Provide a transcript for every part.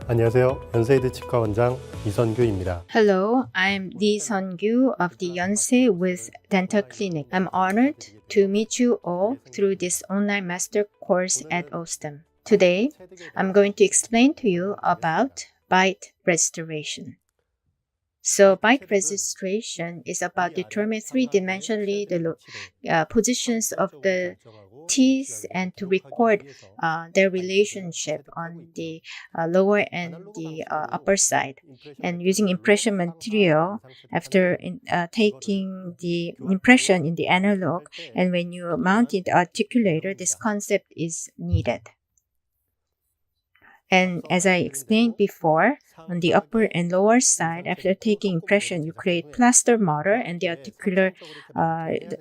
안녕하세요. 연세이드 치과 원장 이선규입니다. Hello, I'm Lee Sun-gyu of the Yonsei with Dental Clinic. I'm honored to meet you all through this online master course at OSTEM. Today, I'm going to explain to you about bite restoration. So bite registration is about determining three-dimensionally the positions of the teeth and to record their relationship on the lower and the upper side. And using impression material after taking the impression in the analog, and when you mount it the articulator, this concept is needed. And as I explained before, on the upper and lower side, after taking impression, you create plaster motor, and the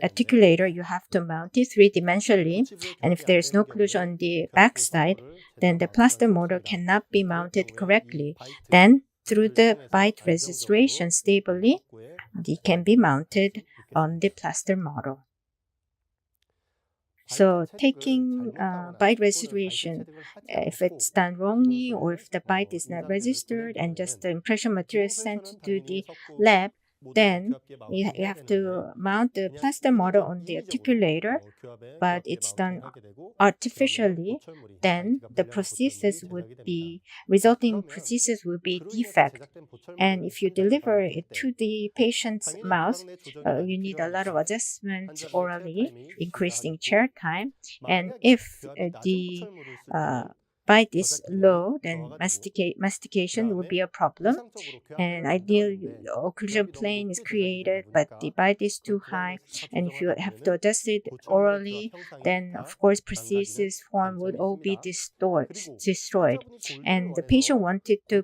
articulator, you have to mount it three-dimensionally. And if there is no occlusion on the back side, then the plaster motor cannot be mounted correctly. Then, through the bite registration stably, it can be mounted on the plaster motor. So taking bite registration, if it's done wrongly or if the bite is not registered and just the impression material is sent to the lab, then you have to mount the plaster motor on the articulator, but it's done artificially, then the resulting prosthesis will be defect. And if you deliver it to the patient's mouth, you need a lot of adjustment orally, increasing chair time. And if the bite is low, then mastication would be a problem. And ideally, occlusion plane is created, but the bite is too high. And if you have to adjust it orally, then of course prosthesis form would all be destroyed. And the patient wanted to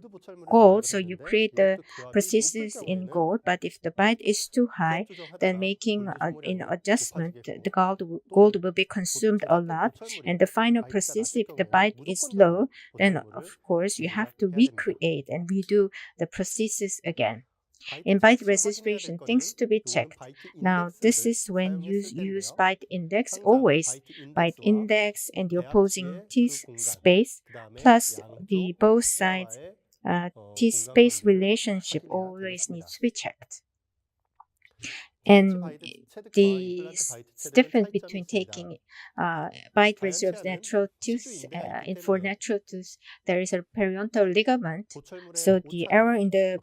gold, so you create the prosthesis in gold. But if the bite is too high, then making an adjustment, the gold will be consumed a lot. And the final prosthesis, if the bite is low, then of course you have to recreate and redo the prosthesis again. In bite registration, things to be checked. Now, this is when you use bite index, always bite index and the opposing teeth space, plus the both sides teeth space relationship always needs to be checked. And the difference between taking bite residue of natural tooth, for natural tooth, there is a periodontal ligament, so the error in the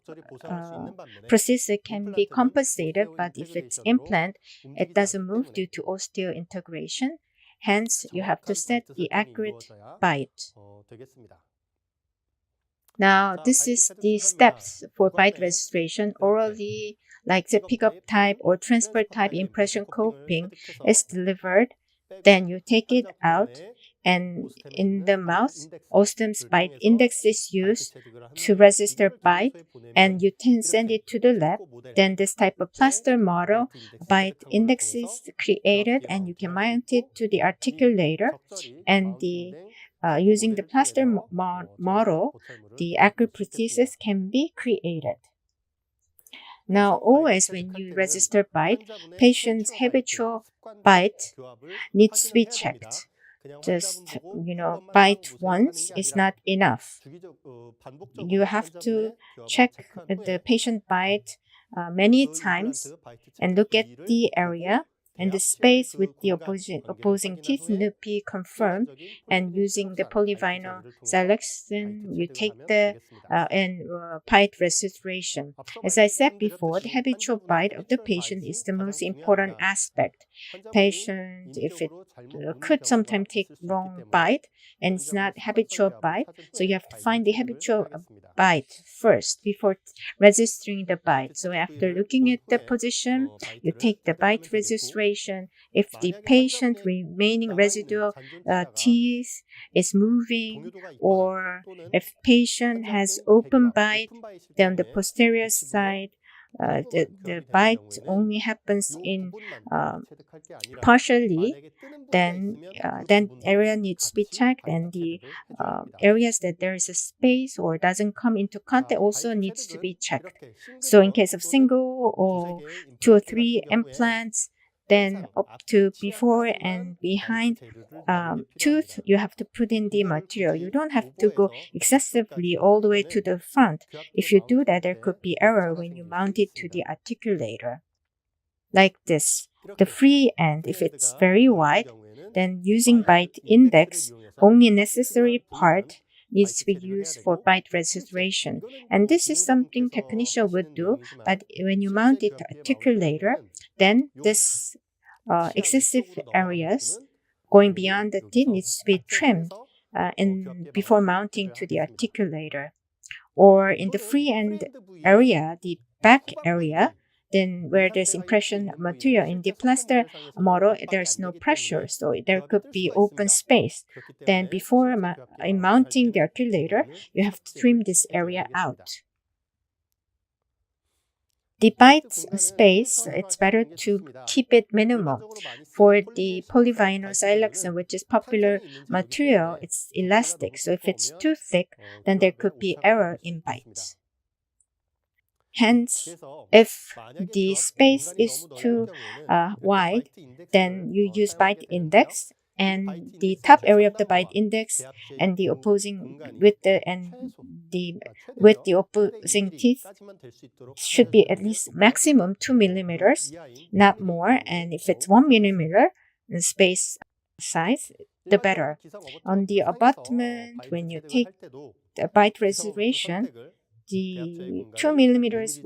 prosthesis can be compensated, but if it's implant, it doesn't move due to osseointegration. Hence, you have to set the accurate bite. Now, this is the steps for bite registration. Orally, like the pickup type or transfer type impression coping is delivered. Then you take it out, and in the mouth, OSTEM's bite index is used to register bite, and you can send it to the lab. Then this type of plaster model bite index is created, and you can mount it to the articulator, and using the plaster model, the accurate prosthesis can be created. Now, always when you register bite, patient's habitual bite needs to be checked. Just, bite once is not enough. You have to check the patient bite many times and look at the area and the space with the opposing teeth need to be confirmed. And using the polyvinyl silexian, you take the bite registration. As I said before, the habitual bite of the patient is the most important aspect. Patient, if it could sometimes take wrong bite and it's not habitual bite, so you have to find the habitual bite first before registering the bite. So after looking at the position, you take the bite registration. If the patient remaining residual teeth is moving, or if patient has open bite, then the posterior side, the bite only happens in partially, then area needs to be checked, and the areas that there is a space or doesn't come into contact also needs to be checked. So in case of single or 2 or 3 implants, then up to before and behind tooth, you have to put in the material. You don't have to go excessively all the way to the front. If you do that, there could be error when you mount it to the articulator. Like this. The free end, if it's very wide, then using bite index, only necessary part needs to be used for bite registration. And this is something technician would do, but when you mount it to articulator, then this excessive areas going beyond the teeth needs to be trimmed before mounting to the articulator. Or in the free end area, the back area, then where there's impression material in the plaster model, there's no pressure, so there could be open space. Then before in mounting the articulator, you have to trim this area out. The bite space, it's better to keep it minimum. For the polyvinyl siloxane, which is popular material, it's elastic. So if it's too thick, then there could be error in bite. Hence, if the space is too wide, then you use bite index, and the top area of the bite index and the opposing with the opposing teeth should be at least maximum 2 millimeters, not more. And if it's 1 millimeter in space size, the better. On the abutment, when you take the bite reservation, the 2 millimeters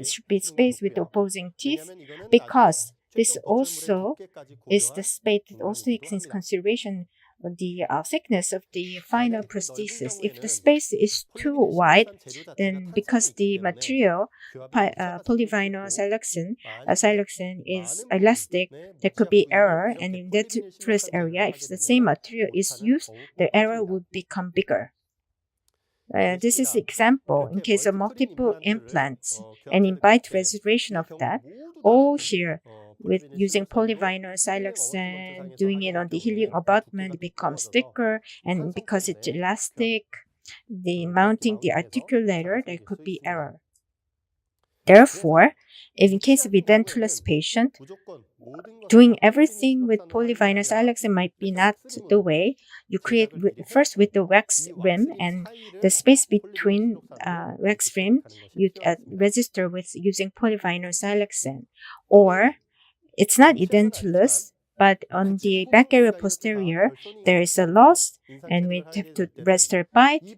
should be spaced with the opposing teeth, because this also is the space that also takes into consideration the thickness of the final prosthesis. If the space is too wide, then because the material, polyvinyl siloxane is elastic, there could be error, and in that first area, if the same material is used, the error would become bigger. This is example in case of multiple implants, and in bite restoration of that, all here with using polyvinyl siloxane, doing it on the healing abutment, it becomes thicker, and because it's elastic, the mounting the articulator, there could be error. Therefore, if in case of edentulous patient, doing everything with polyvinyl siloxane might be not the way. You create first with the wax rim, and the space between wax rim you register with using polyvinyl siloxane. Or it's not edentulous, but on the back area posterior, there is a loss, and we have to register bite.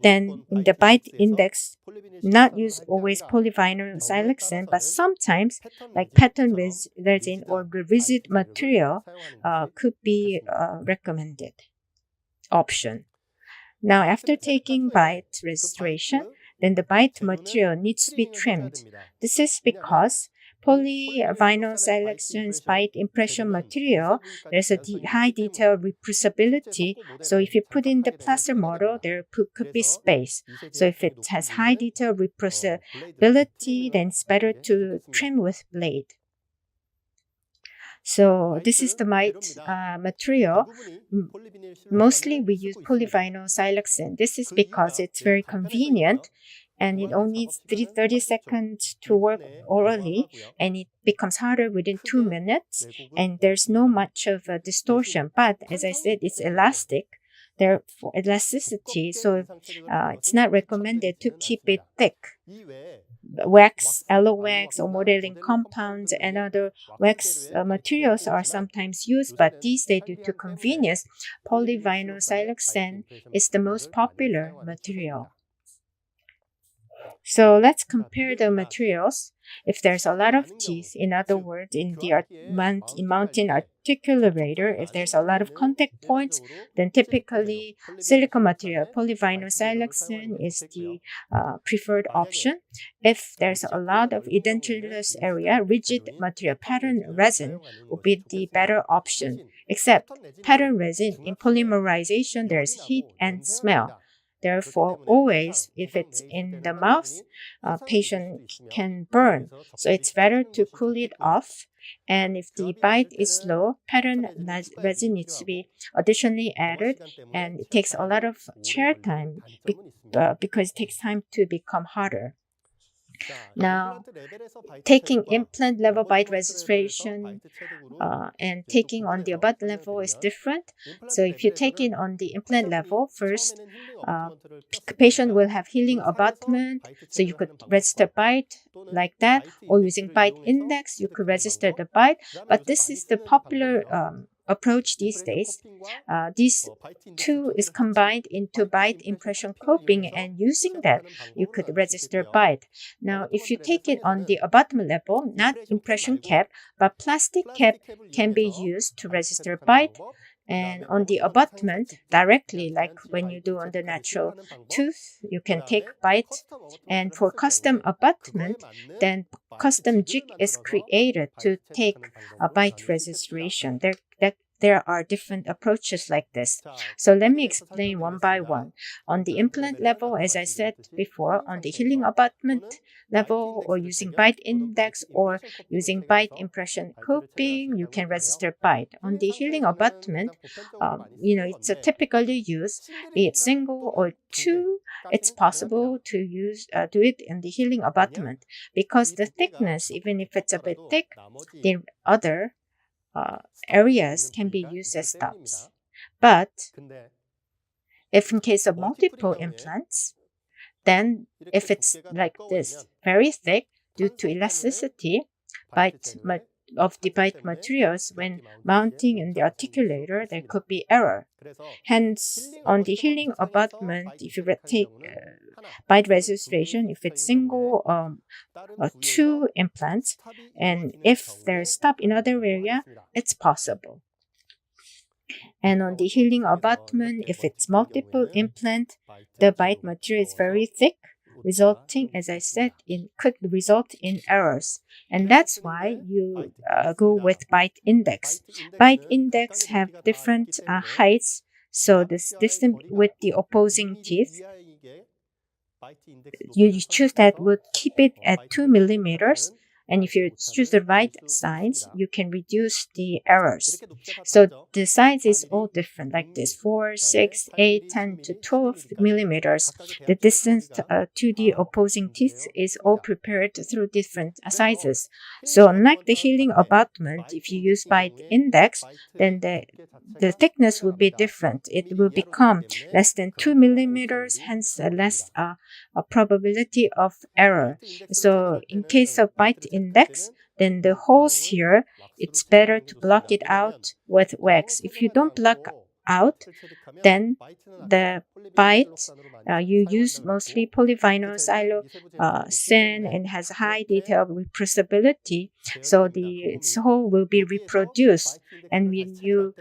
Then in the bite index, not use always polyvinyl siloxane, but sometimes like pattern resin or rigid material could be recommended option. Now, after taking bite registration, then the bite material needs to be trimmed. This is because polyvinyl siloxane's bite impression material, there's a high detail reproducibility. So if you put in the plaster model, there could be space. So if it has high detail reproducibility, then it's better to trim with blade. So this is the bite material. Mostly we use polyvinyl siloxane. This is because it's very convenient, and it only needs 30 seconds to work orally, and it becomes harder within 2 minutes, and there's no much of a distortion. But as I said, it's elastic, therefore elasticity, so it's not recommended to keep it thick. Wax, aloe wax, or modeling compounds and other wax materials are sometimes used, but these days, due to convenience, polyvinyl siloxane is the most popular material. So let's compare the materials. If there's a lot of teeth, in other words, in the mounting articulator, if there's a lot of contact points, then typically silicone material, polyvinyl siloxane is the preferred option. If there's a lot of edentulous area, rigid material, pattern resin would be the better option. Except pattern resin, in polymerization, there's heat and smell. Therefore, always, if it's in the mouth, patient can burn. So it's better to cool it off. And if the bite is slow, pattern resin needs to be additionally added, and it takes a lot of chair time because it takes time to become harder. Now, taking implant level bite registration and taking on the abut level is different. So if you take it on the implant level first, patient will have healing abutment, so you could register bite like that, or using bite index you could register the bite. But this is the popular approach these days. These two is combined into bite impression coping, and using that you could register bite. Now if you take it on the abutment level, not impression cap but plastic cap can be used to register bite, and on the abutment directly, like when you do on the natural tooth, you can take bite. And for custom abutment, then custom jig is created to take a bite registration. There are different approaches like this. So let me explain one by one. On the implant level, as I said before, on the healing abutment level, or using bite index or using bite impression coping, you can register bite. On the healing abutment, it's a typically used, be it single or two. It's possible to do it in the healing abutment because the thickness, even if it's a bit thick, the other areas can be used as stops. But if in case of multiple implants, then if it's like this, very thick due to elasticity of the bite materials, when mounting in the articulator, there could be error. Hence, on the healing abutment, if you take bite registration, if it's single or two implants, and if there's stop in other area, it's possible. And on the healing abutment, if it's multiple implant, the bite material is very thick, resulting, as I said, could result in errors. And that's why you go with bite index. Bite index have different heights, so this distance with the opposing teeth, you choose that would keep it at 2 millimeters. And if you choose the right size, you can reduce the errors. So the size is all different, like this: 4, 6, 8, 10 to 12 millimeters. The distance to the opposing teeth is all prepared through different sizes. So unlike the healing abutment, if you use bite index, then the thickness will be different. It will become less than 2 millimeters, hence less a probability of error. So in case of bite index, then the holes here, it's better to block it out with wax. If you don't block out, then the bite, you use mostly polyvinyl siloxane and has high detail reproducibility, so the hole will be reproduced. And when you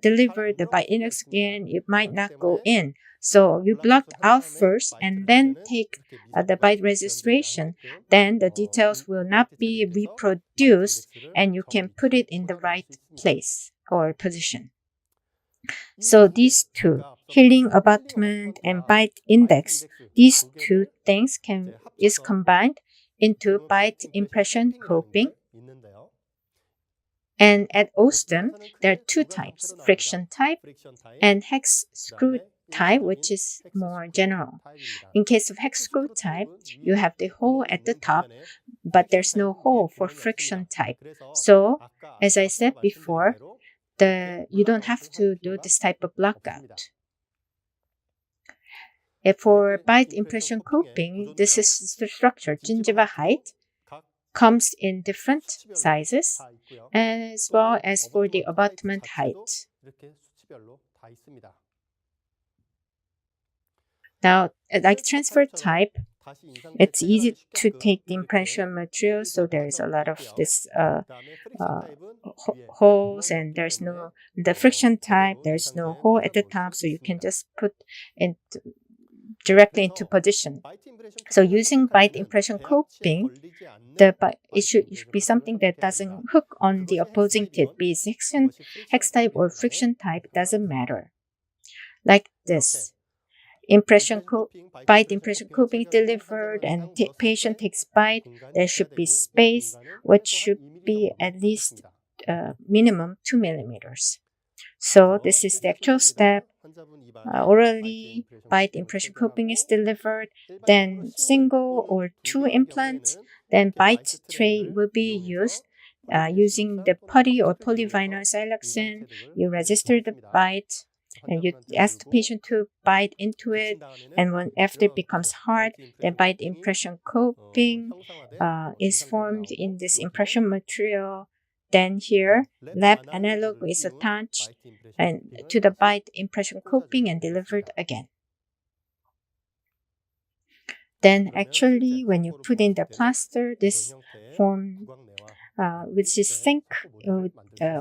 deliver the bite index again, it might not go in. So you block out first and then take the bite registration. Then the details will not be reproduced and you can put it in the right place or position. So these two, healing abutment and bite index, these two things is combined into bite impression coping. And at Ostem, there are two types: friction type and hex screw type, which is more general. In case of hex screw type, you have the hole at the top, but there's no hole for friction type. So, as I said before, you don't have to do this type of blockout. For bite impression coping, this is the structure. gingiva height comes in different sizes, as well as for the abutment height. Now, like transfer type, it's easy to take the impression material, so there is a lot of this holes, and there's no, the friction type, there's no hole at the top, so you can just put it directly into position. So using bite impression coping, it should be something that doesn't hook on the opposing teeth, be it hex type or friction type, doesn't matter. Like this. Bite impression coping delivered and patient takes bite, there should be space, which should be at least minimum 2 millimeters. So this is the actual step. orally bite impression coping is delivered, then single or two implants, then bite tray will be used. Using the putty or polyvinyl siloxane, you register the bite and you ask the patient to bite into it, and when after it becomes hard, the bite impression coping is formed in this impression material. Then here, lab analog is attached and to the bite impression coping and delivered again. Then actually, when you put in the plaster, this form, which is sink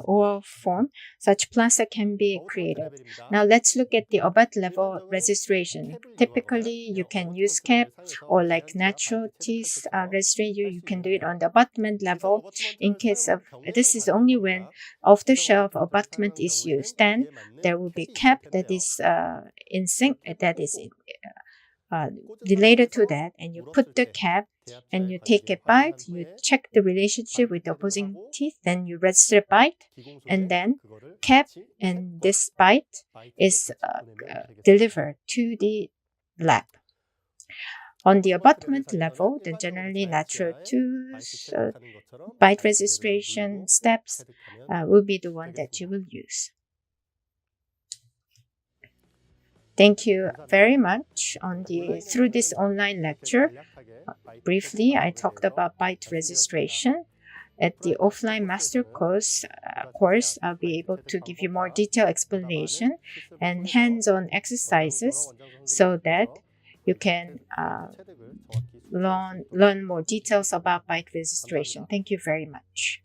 oral form, such plaster can be created. Now let's look at the abut level registration. Typically, you can use cap or like natural teeth registration. You can do it on the abutment level. In case of this is only when off-the-shelf abutment is used. Then there will be cap that is in sync, that is related to that, and you put the cap and you take a bite, you check the relationship with the opposing teeth, then you register bite, and then cap and this bite is delivered to the lab. On the abutment level, then generally natural tooth bite registration steps will be the one that you will use. Thank you very much. Through this online lecture, briefly, I talked about bite registration. At the offline master course, I'll be able to give you more detailed explanation and hands-on exercises so that you can learn more details about bite registration. Thank you very much.